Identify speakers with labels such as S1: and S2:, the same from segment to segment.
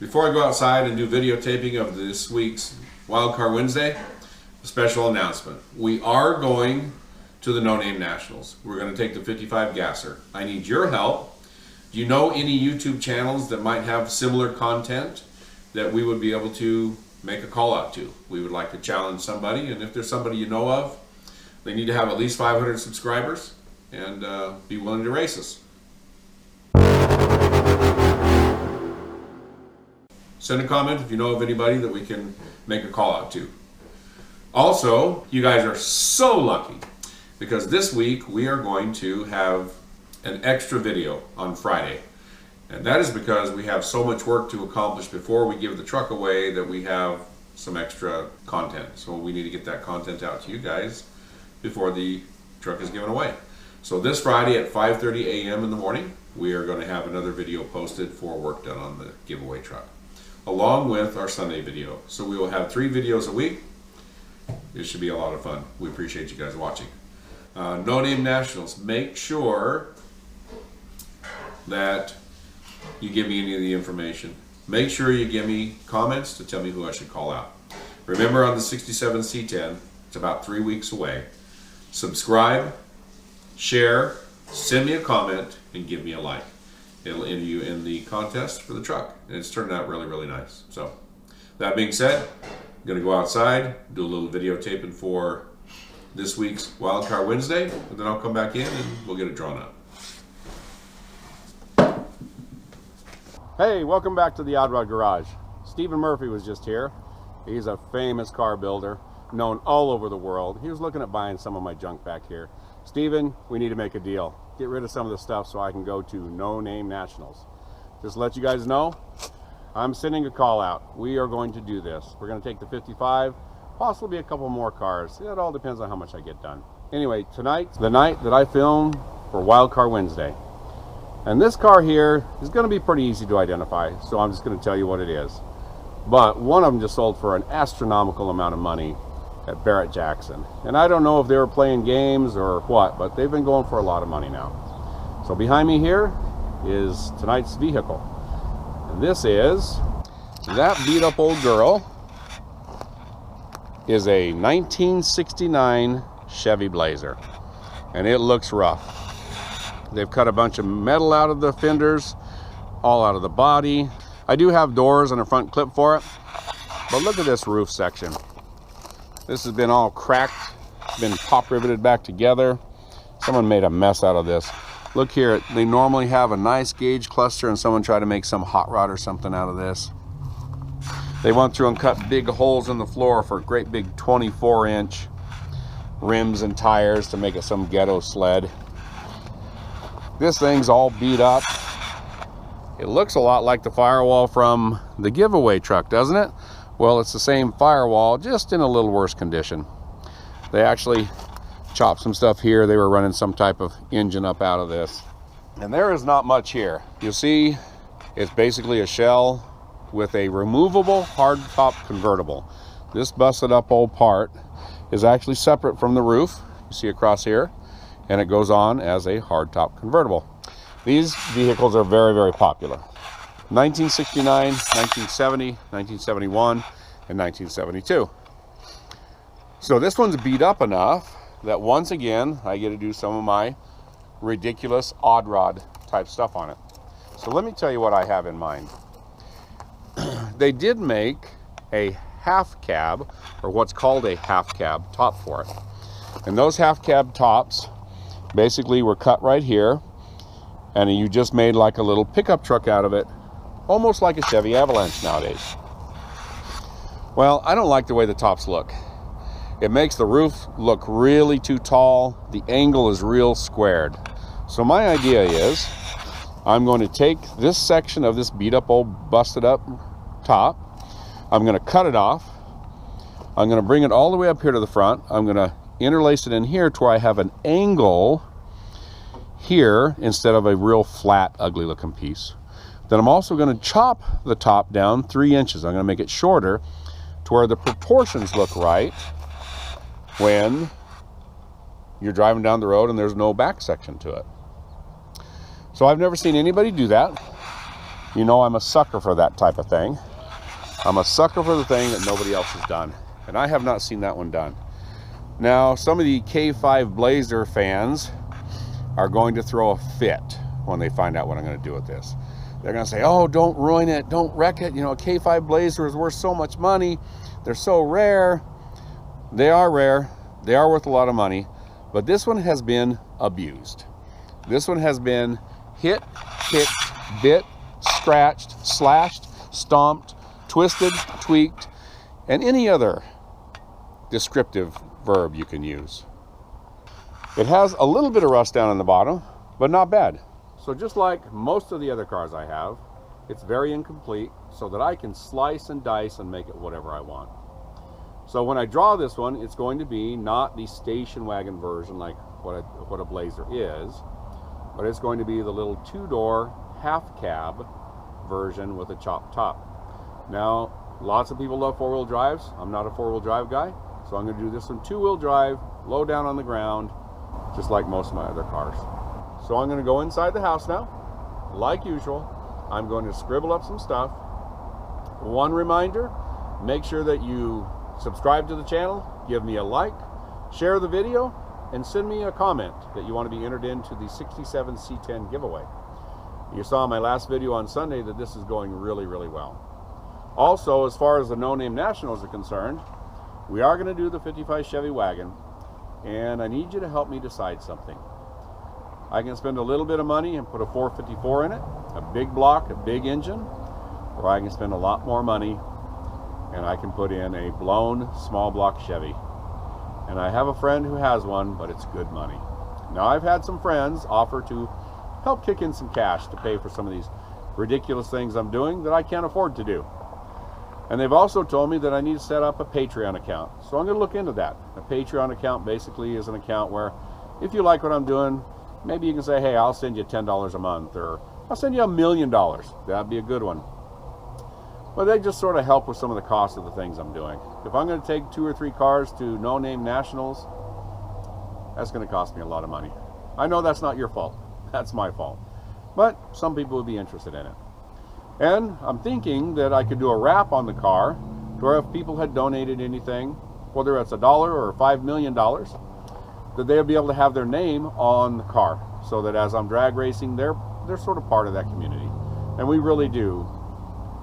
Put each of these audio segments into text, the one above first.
S1: Before I go outside and do videotaping of this week's Wildcard Wednesday, a special announcement. We are going to the No Name Nationals. We're going to take the 55 Gasser. I need your help. Do you know any YouTube channels that might have similar content that we would be able to make a call out to? We would like to challenge somebody, and if there's somebody you know of, they need to have at least 500 subscribers and be willing to race us. Send a comment if you know of anybody that we can make a call out to. Also, you guys are so lucky because this week we are going to have an extra video on Friday. And that is because we have so much work to accomplish before we give the truck away that we have some extra content. So we need to get that content out to you guys before the truck is given away. So this Friday at 5:30 a.m. in the morning, we are going to have another video posted for work done on the giveaway truck, along with our Sunday video. So we will have 3 videos a week. It should be a lot of fun. We appreciate you guys watching. No Name Nationals. Make sure that you give me any of the information. Make sure you give me comments to tell me who I should call out. Remember, on the 67 C10, it's about 3 weeks away. Subscribe, share, send me a comment, and give me a like. It'll enter you in the contest for the truck, and it's turned out really, really nice. So, that being said, I'm going to go outside, do a little videotaping for this week's Wildcard Wednesday, and then I'll come back in and we'll get it drawn up.
S2: Hey, welcome back to the Odd Rod Garage. Stephen Murphy was just here. He's a famous car builder, known all over the world. He was looking at buying some of my junk back here. Stephen, we need to make a deal. Get rid of some of the stuff so I can go to No Name Nationals. Just to let you guys know, I'm sending a call out. We are going to do this. We're going to take the 55, possibly a couple more cars. It all depends on how much I get done. Anyway, tonight's the night that I film for Wildcard Wednesday. And this car here is going to be pretty easy to identify, so I'm just going to tell you what it is. But one of them just sold for an astronomical amount of money at Barrett-Jackson. And I don't know if they were playing games or what, but they've been going for a lot of money now. So behind me here is tonight's vehicle. And this is, that beat up old girl is a 1969 Chevy Blazer. And it looks rough. They've cut a bunch of metal out of the fenders, all out of the body. I do have doors and a front clip for it, but look at this roof section. This has been all cracked, been pop riveted back together. Someone made a mess out of this. Look here, they normally have a nice gauge cluster and someone tried to make some hot rod or something out of this. They went through and cut big holes in the floor for great big 24-inch rims and tires to make it some ghetto sled. This thing's all beat up. It looks a lot like the Firewall from the giveaway truck, doesn't it? Well, it's the same Firewall, just in a little worse condition. They actually chopped some stuff here. They were running some type of engine up out of this. And there is not much here. You'll see it's basically a shell with a removable hardtop convertible. This busted up old part is actually separate from the roof. You see across here. And it goes on as a hardtop convertible. These vehicles are very, very popular. 1969, 1970, 1971, and 1972. So this one's beat up enough that once again, I get to do some of my ridiculous odd rod type stuff on it. So let me tell you what I have in mind. They did make a half cab, or what's called a half cab top for it. And those half cab tops basically were cut right here, and you just made like a little pickup truck out of it, almost like a Chevy Avalanche nowadays. Well, I don't like the way the tops look. It makes the roof look really too tall. The angle is real squared. So my idea is I'm going to take this section of this beat up old busted up top. I'm going to cut it off. I'm going to bring it all the way up here to the front. I'm going to interlace it in here to where I have an angle here instead of a real flat, ugly looking piece. Then I'm also going to chop the top down 3 inches. I'm going to make it shorter to where the proportions look right when you're driving down the road and there's no back section to it. So I've never seen anybody do that. You know I'm a sucker for that type of thing. I'm a sucker for the thing that nobody else has done. And I have not seen that one done. Now, some of the K5 Blazer fans are going to throw a fit when they find out what I'm going to do with this. They're going to say, oh, don't ruin it, don't wreck it. You know, a K5 Blazer is worth so much money. They're so rare. They are rare. They are worth a lot of money. But this one has been abused. This one has been hit, kicked, bit, scratched, slashed, stomped, twisted, tweaked, and any other descriptive verb you can use. It has a little bit of rust down on the bottom, but not bad. So just like most of the other cars I have, it's very incomplete so that I can slice and dice and make it whatever I want. So when I draw this one, it's going to be not the station wagon version like what a Blazer is, but it's going to be the little two-door half cab version with a chopped top. Now, lots of people love four-wheel drives. I'm not a four-wheel drive guy, so I'm going to do this one two-wheel drive, low down on the ground, just like most of my other cars. So I'm going to go inside the house now. Like usual, I'm going to scribble up some stuff. One reminder, make sure that you subscribe to the channel, give me a like, share the video, and send me a comment that you want to be entered into the 67 C10 giveaway. You saw in my last video on Sunday that this is going really, really well. Also, as far as the No Name Nationals are concerned, we are going to do the 55 Chevy wagon, and I need you to help me decide something. I can spend a little bit of money and put a 454 in it, a big block, a big engine, or I can spend a lot more money and I can put in a blown small block Chevy. And I have a friend who has one, but it's good money. Now, I've had some friends offer to help kick in some cash to pay for some of these ridiculous things I'm doing that I can't afford to do. And they've also told me that I need to set up a Patreon account. So I'm going to look into that. A Patreon account basically is an account where if you like what I'm doing, maybe you can say, hey, I'll send you $10 a month, or I'll send you $1 million. That'd be a good one. But they just sort of help with some of the cost of the things I'm doing. If I'm going to take 2 or 3 cars to No Name Nationals, that's going to cost me a lot of money. I know that's not your fault. That's my fault. But some people would be interested in it. And I'm thinking that I could do a wrap on the car to where if people had donated anything, whether it's $1 or $5 million, that they would be able to have their name on the car, so that as I'm drag racing, they're sort of part of that community. And we really do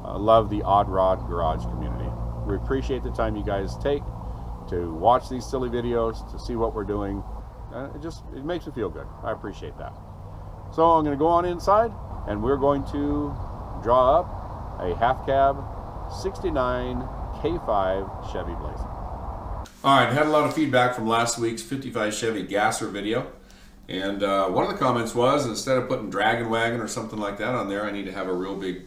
S2: love the Odd Rod Garage community. We appreciate the time you guys take to watch these silly videos, to see what we're doing. It makes me feel good. I appreciate that. So I'm going to go on inside, and we're going to draw up a half cab 69 K5 Chevy Blazer.
S1: All right, I had a lot of feedback from last week's 55 Chevy Gasser video. And one of the comments was, instead of putting Dragon Wagon or something like that on there, I need to have a real big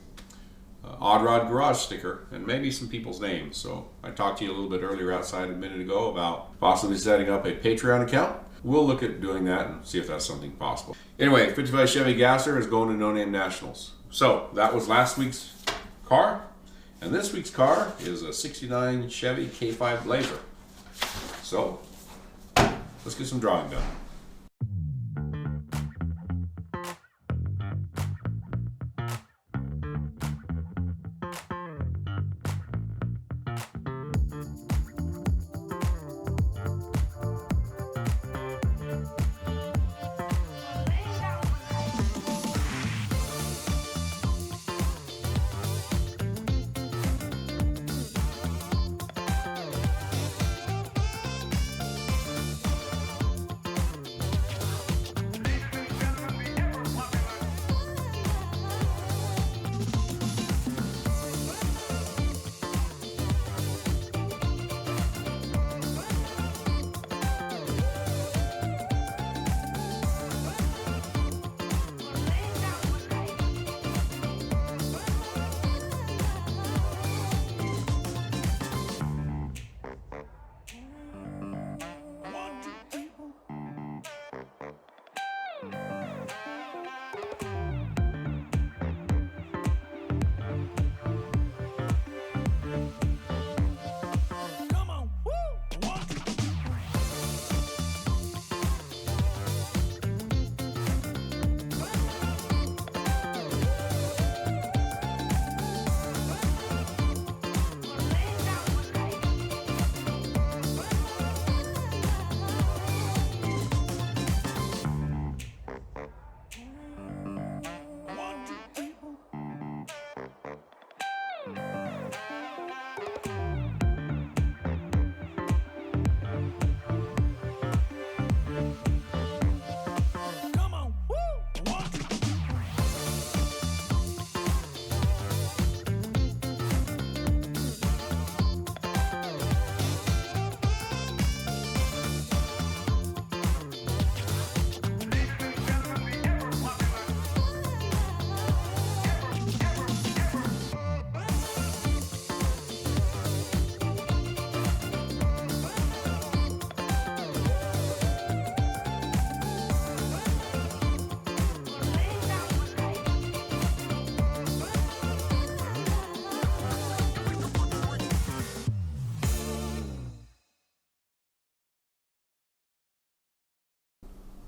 S1: Odd Rod Garage sticker and maybe some people's names. So I talked to you a little bit earlier outside a minute ago about possibly setting up a Patreon account. We'll look at doing that and see if that's something possible. Anyway, 55 Chevy Gasser is going to No Name Nationals. So that was last week's car. And this week's car is a 69 Chevy K5 Blazer. So let's get some drawing done.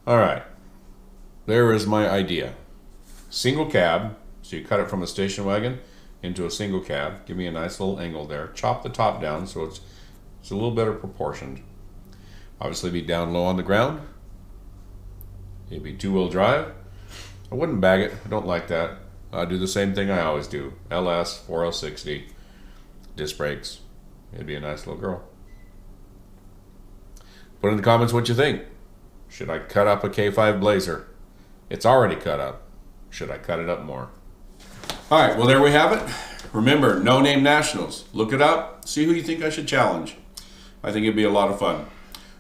S1: All right, there is my idea. Single cab, so you cut it from a station wagon into a single cab. Give me a nice little angle there. Chop the top down so it's a little better proportioned. Obviously be down low on the ground. It'd be two-wheel drive. I wouldn't bag it, I don't like that. I do the same thing I always do. LS, 4L60, disc brakes. It'd be a nice little girl. Put in the comments what you think. Should I cut up a K5 Blazer? It's already cut up. Should I cut it up more? All right, well, there we have it. Remember, No Name Nationals. Look it up. See who you think I should challenge. I think it'd be a lot of fun.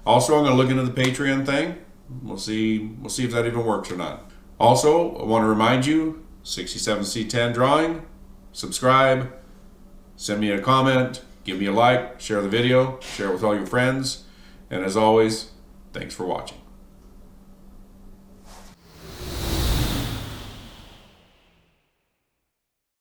S1: Also, I'm going to look into the Patreon thing. We'll see if that even works or not. Also, I want to remind you, 67 C10 drawing. Subscribe. Send me a comment. Give me a like. Share the video. Share it with all your friends. And as always, thanks for watching.